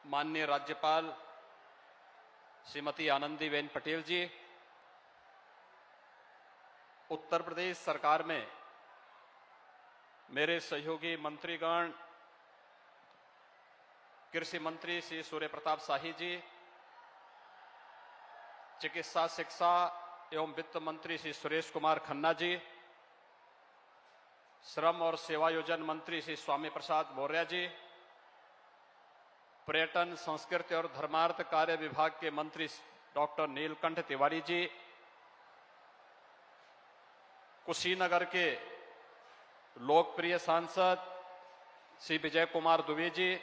माननीय राज्यपाल श्रीमती आनंदीबेन पटेल जी, उत्तर प्रदेश सरकार में मेरे सहयोगी मंत्रीगण, कृषि मंत्री श्री सूर्य प्रताप शाही जी, चिकित्सा शिक्षा एवं वित्त मंत्री श्री सुरेश कुमार खन्ना जी, श्रम और सेवायोजन मंत्री श्री स्वामी प्रसाद मौर्य जी, पर्यटन, संस्कृति और धर्मार्थ कार्य विभाग के मंत्री डॉक्टर नीलकंठ तिवारी जी, कुशीनगर के लोकप्रिय सांसद श्री विजय कुमार दुबे जी,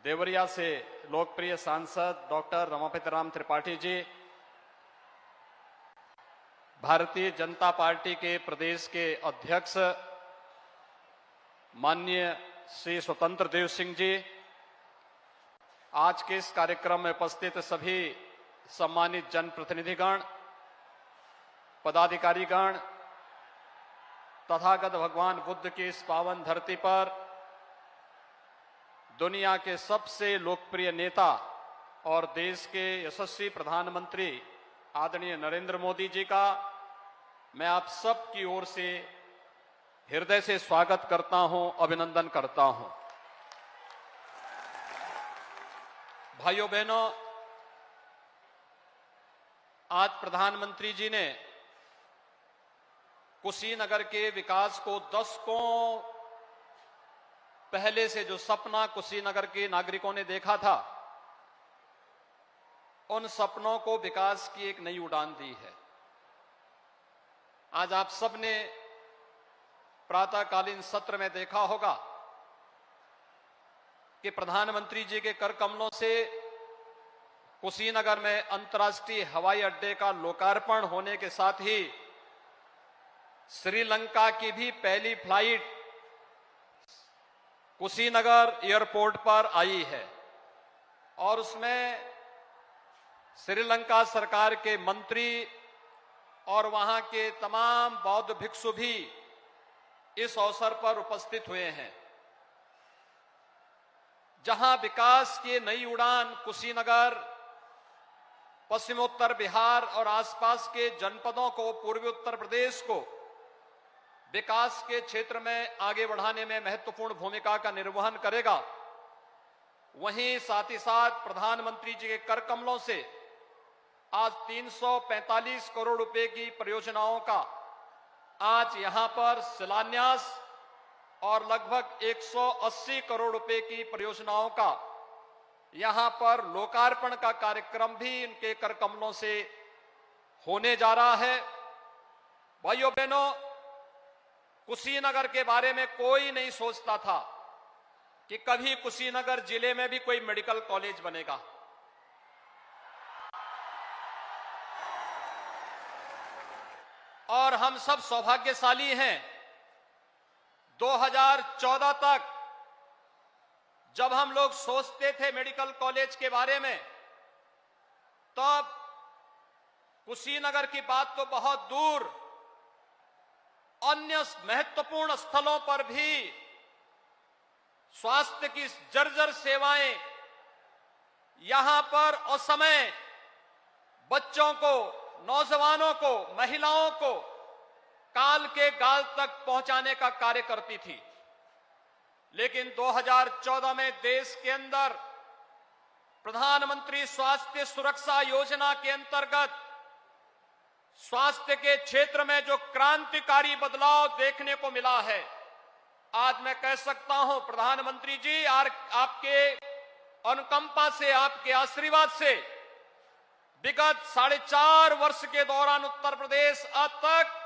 देवरिया से लोकप्रिय सांसद डॉक्टर रमापति राम त्रिपाठी जी, भारतीय जनता पार्टी के प्रदेश के अध्यक्ष माननीय श्री स्वतंत्र देव सिंह जी, आज के इस कार्यक्रम में उपस्थित सभी सम्मानित जनप्रतिनिधिगण, पदाधिकारीगण, तथागत भगवान बुद्ध की इस पावन धरती पर दुनिया के सबसे लोकप्रिय नेता और देश के यशस्वी प्रधानमंत्री आदरणीय नरेंद्र मोदी जी का मैं आप सब की ओर से हृदय से स्वागत करता हूं, अभिनंदन करता हूं। भाइयों बहनों, आज प्रधानमंत्री जी ने कुशीनगर के विकास को दशकों पहले से जो सपना कुशीनगर के नागरिकों ने देखा था, उन सपनों को विकास की एक नई उड़ान दी है। आज आप सबने प्रातःकालीन सत्र में देखा होगा कि प्रधानमंत्री जी के कर कमलों से कुशीनगर में अंतर्राष्ट्रीय हवाई अड्डे का लोकार्पण होने के साथ ही श्रीलंका की भी पहली फ्लाइट कुशीनगर एयरपोर्ट पर आई है और उसमें श्रीलंका सरकार के मंत्री और वहां के तमाम बौद्ध भिक्षु भी इस अवसर पर उपस्थित हुए हैं। जहां विकास की नई उड़ान कुशीनगर, पश्चिमोत्तर बिहार और आसपास के जनपदों को, पूर्वी उत्तर प्रदेश को विकास के क्षेत्र में आगे बढ़ाने में महत्वपूर्ण भूमिका का निर्वहन करेगा, वहीं साथ ही साथ प्रधानमंत्री जी के कर कमलों से आज 345 करोड़ रुपए की परियोजनाओं का आज यहां पर शिलान्यास और लगभग 180 करोड़ रुपए की परियोजनाओं का यहां पर लोकार्पण का कार्यक्रम भी इनके कर कमलों से होने जा रहा है। भाइयों बहनों, कुशीनगर के बारे में कोई नहीं सोचता था कि कभी कुशीनगर जिले में भी कोई मेडिकल कॉलेज बनेगा। और हम सब सौभाग्यशाली हैं, 2014 तक जब हम लोग सोचते थे मेडिकल कॉलेज के बारे में, तब कुशीनगर की बात तो बहुत दूर, अन्य महत्वपूर्ण स्थलों पर भी स्वास्थ्य की जर्जर सेवाएं यहां पर असमय बच्चों को, नौजवानों को, महिलाओं को काल के गाल तक पहुंचाने का कार्य करती थी। लेकिन 2014 में देश के अंदर प्रधानमंत्री स्वास्थ्य सुरक्षा योजना के अंतर्गत स्वास्थ्य के क्षेत्र में जो क्रांतिकारी बदलाव देखने को मिला है, आज मैं कह सकता हूं प्रधानमंत्री जी आपके अनुकंपा से, आपके आशीर्वाद से विगत 4.5 वर्ष के दौरान उत्तर प्रदेश अब तक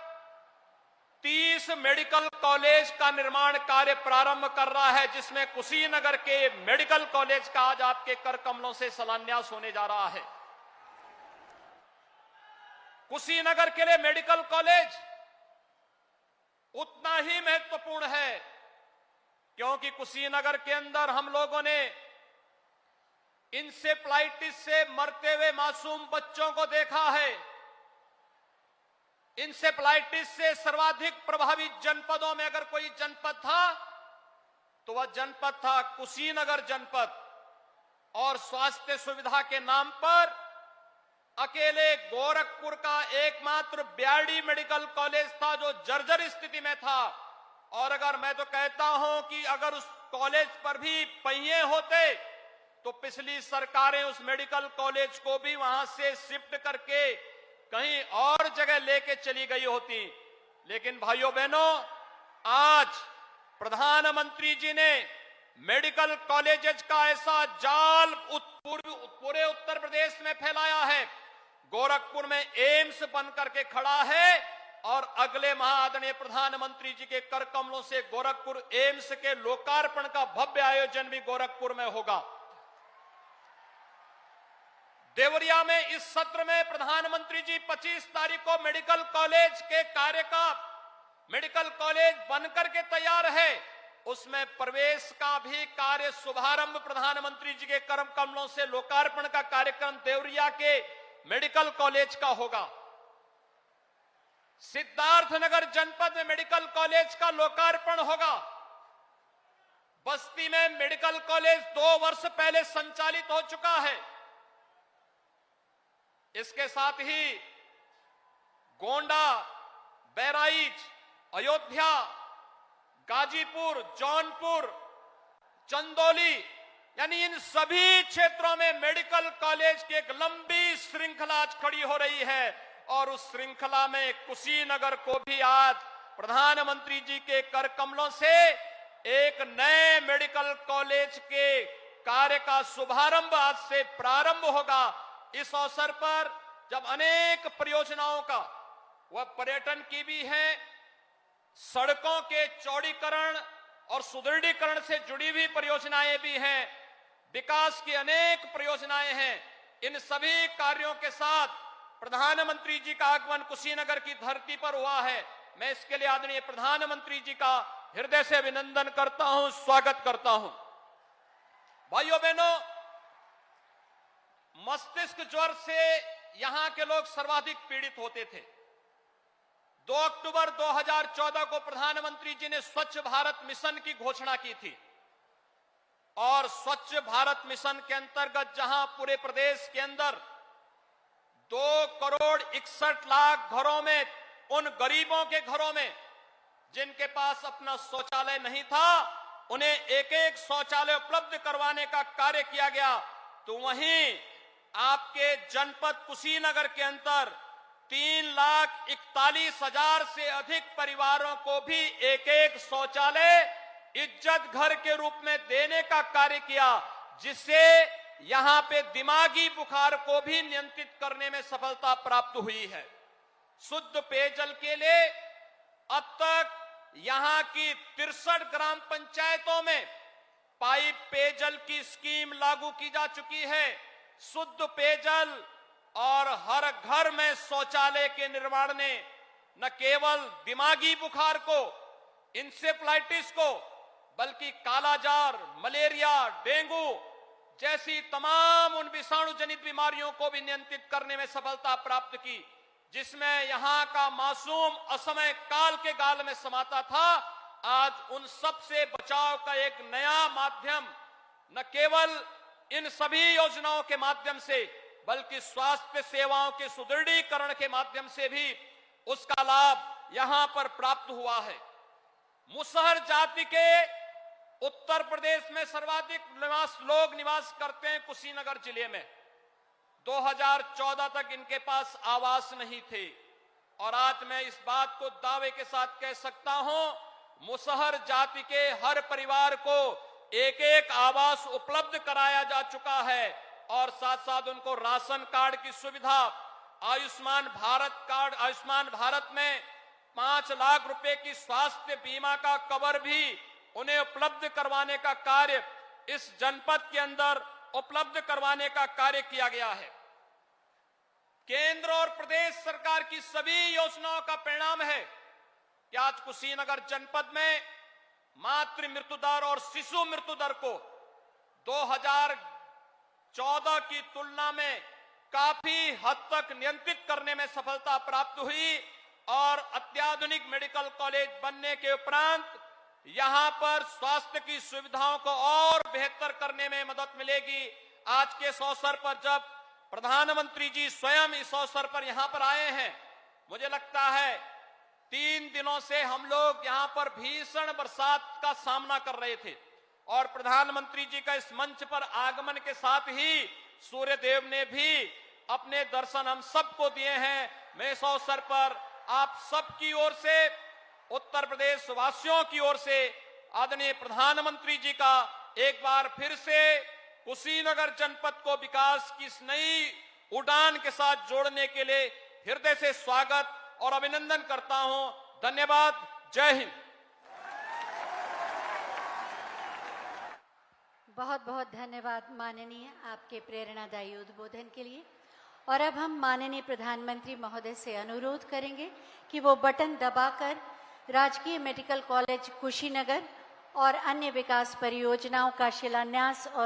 30 मेडिकल कॉलेज का निर्माण कार्य प्रारंभ कर रहा है, जिसमें कुशीनगर के मेडिकल कॉलेज का आज आपके कर कमलों से शिलान्यास होने जा रहा है। कुशीनगर के लिए मेडिकल कॉलेज उतना ही महत्वपूर्ण है क्योंकि कुशीनगर के अंदर हम लोगों ने इंसेफ्लाइटिस से मरते हुए मासूम बच्चों को देखा है। इंसेफ्लाइटिस से सर्वाधिक प्रभावित जनपदों में अगर कोई जनपद था तो वह जनपद था कुशीनगर जनपद, और स्वास्थ्य सुविधा के नाम पर अकेले गोरखपुर का एकमात्र बीआरडी मेडिकल कॉलेज था जो जर्जर स्थिति में था। और अगर मैं तो कहता हूं कि अगर उस कॉलेज पर भी पहिए होते तो पिछली सरकारें उस मेडिकल कॉलेज को भी वहां से शिफ्ट करके कहीं और जगह लेके चली गई होती। लेकिन भाइयों बहनों, आज प्रधानमंत्री जी ने मेडिकल कॉलेजेस का ऐसा जाल पूरे उत्तर प्रदेश में फैलाया है। गोरखपुर में एम्स बन करके खड़ा है और अगले माह आदरणीय प्रधानमंत्री जी के कर कमलों से गोरखपुर एम्स के लोकार्पण का भव्य आयोजन भी गोरखपुर में होगा। देवरिया में इस सत्र में प्रधानमंत्री जी 25 तारीख को मेडिकल कॉलेज के कार्य का मेडिकल कॉलेज बनकर के तैयार है, उसमें प्रवेश का भी कार्य शुभारंभ प्रधानमंत्री जी के करम कमलों से लोकार्पण का कार्यक्रम देवरिया के मेडिकल कॉलेज का होगा। सिद्धार्थनगर जनपद में मेडिकल कॉलेज का लोकार्पण होगा। बस्ती में मेडिकल कॉलेज 2 वर्ष पहले संचालित हो चुका है। इसके साथ ही गोंडा, बहराइच, अयोध्या, गाजीपुर, जौनपुर, चंदौली, यानी इन सभी क्षेत्रों में मेडिकल कॉलेज की एक लंबी श्रृंखला आज खड़ी हो रही है। और उस श्रृंखला में कुशीनगर को भी आज प्रधानमंत्री जी के कर कमलों से एक नए मेडिकल कॉलेज के कार्य का शुभारंभ आज से प्रारंभ होगा। इस अवसर पर जब अनेक परियोजनाओं का, वह पर्यटन की भी है, सड़कों के चौड़ीकरण और सुदृढ़ीकरण से जुड़ी हुई परियोजनाएं भी हैं, विकास की अनेक परियोजनाएं हैं, इन सभी कार्यों के साथ प्रधानमंत्री जी का आगमन कुशीनगर की धरती पर हुआ है। मैं इसके लिए आदरणीय प्रधानमंत्री जी का हृदय से अभिनंदन करता हूं, स्वागत करता हूं। भाइयों बहनों, मस्तिष्क ज्वर से यहां के लोग सर्वाधिक पीड़ित होते थे। 2 अक्टूबर 2014 को प्रधानमंत्री जी ने स्वच्छ भारत मिशन की घोषणा की थी और स्वच्छ भारत मिशन के अंतर्गत जहां पूरे प्रदेश के अंदर 2 करोड़ 61 लाख घरों में, उन गरीबों के घरों में जिनके पास अपना शौचालय नहीं था, उन्हें एक-एक शौचालय उपलब्ध करवाने का कार्य किया गया। तो वहीं आपके जनपद कुशीनगर के अंदर 3,41,000 से अधिक परिवारों को भी एक-एक शौचालय इज्जत घर के रूप में देने का कार्य किया, जिससे यहां पे दिमागी बुखार को भी नियंत्रित करने में सफलता प्राप्त हुई है। शुद्ध पेयजल के लिए अब तक यहां की 63 ग्राम पंचायतों में पाइप पेयजल की स्कीम लागू की जा चुकी है। शुद्ध पेयजल और हर घर में शौचालय के निर्माण ने न केवल दिमागी बुखार को, इंसेफ्लाइटिस को, बल्कि कालाजार, मलेरिया, डेंगू जैसी तमाम उन विषाणु जनित बीमारियों को भी नियंत्रित करने में सफलता प्राप्त की, जिसमें यहां का मासूम असमय काल के गाल में समाता था। आज उन सब से बचाव का एक नया माध्यम, न केवल इन सभी योजनाओं के माध्यम से, बल्कि स्वास्थ्य सेवाओं के सुदृढ़ीकरण के माध्यम से भी उसका लाभ यहां पर प्राप्त हुआ है। मुसहर जाति के उत्तर प्रदेश में सर्वाधिक लोग निवास करते हैं कुशीनगर जिले में। 2014 तक इनके पास आवास नहीं थे और आज मैं इस बात को दावे के साथ कह सकता हूं, मुसहर जाति के हर परिवार को एक-एक आवास उपलब्ध कराया जा चुका है और साथ साथ उनको राशन कार्ड की सुविधा, आयुष्मान भारत कार्ड, आयुष्मान भारत में 5 लाख रुपए की स्वास्थ्य बीमा का कवर भी उन्हें उपलब्ध करवाने का कार्य इस जनपद के अंदर उपलब्ध करवाने का कार्य किया गया है। केंद्र और प्रदेश सरकार की सभी योजनाओं का परिणाम है कि आज कुशीनगर जनपद में मातृ मृत्यु दर और शिशु मृत्यु दर को 2014 की तुलना में काफी हद तक नियंत्रित करने में सफलता प्राप्त हुई और अत्याधुनिक मेडिकल कॉलेज बनने के उपरांत यहां पर स्वास्थ्य की सुविधाओं को और बेहतर करने में मदद मिलेगी। आज के इस अवसर पर जब प्रधानमंत्री जी स्वयं इस अवसर पर यहां पर आए हैं, मुझे लगता है 3 दिनों से हम लोग यहां पर भीषण बरसात का सामना कर रहे थे और प्रधानमंत्री जी का इस मंच पर आगमन के साथ ही सूर्य देव ने भी अपने दर्शन हम सबको दिए हैं। मैं इस अवसर पर आप सबकी ओर से, उत्तर प्रदेश वासियों की ओर से आदरणीय प्रधानमंत्री जी का एक बार फिर से कुशीनगर जनपद को विकास की इस नई उड़ान के साथ जोड़ने के लिए हृदय से स्वागत और अभिनंदन करता हूं। धन्यवाद। जय हिंद। बहुत बहुत धन्यवाद माननीय, आपके प्रेरणादायी उद्बोधन के लिए। और अब हम माननीय प्रधानमंत्री महोदय से अनुरोध करेंगे कि वो बटन दबाकर राजकीय मेडिकल कॉलेज कुशीनगर और अन्य विकास परियोजनाओं का शिलान्यास और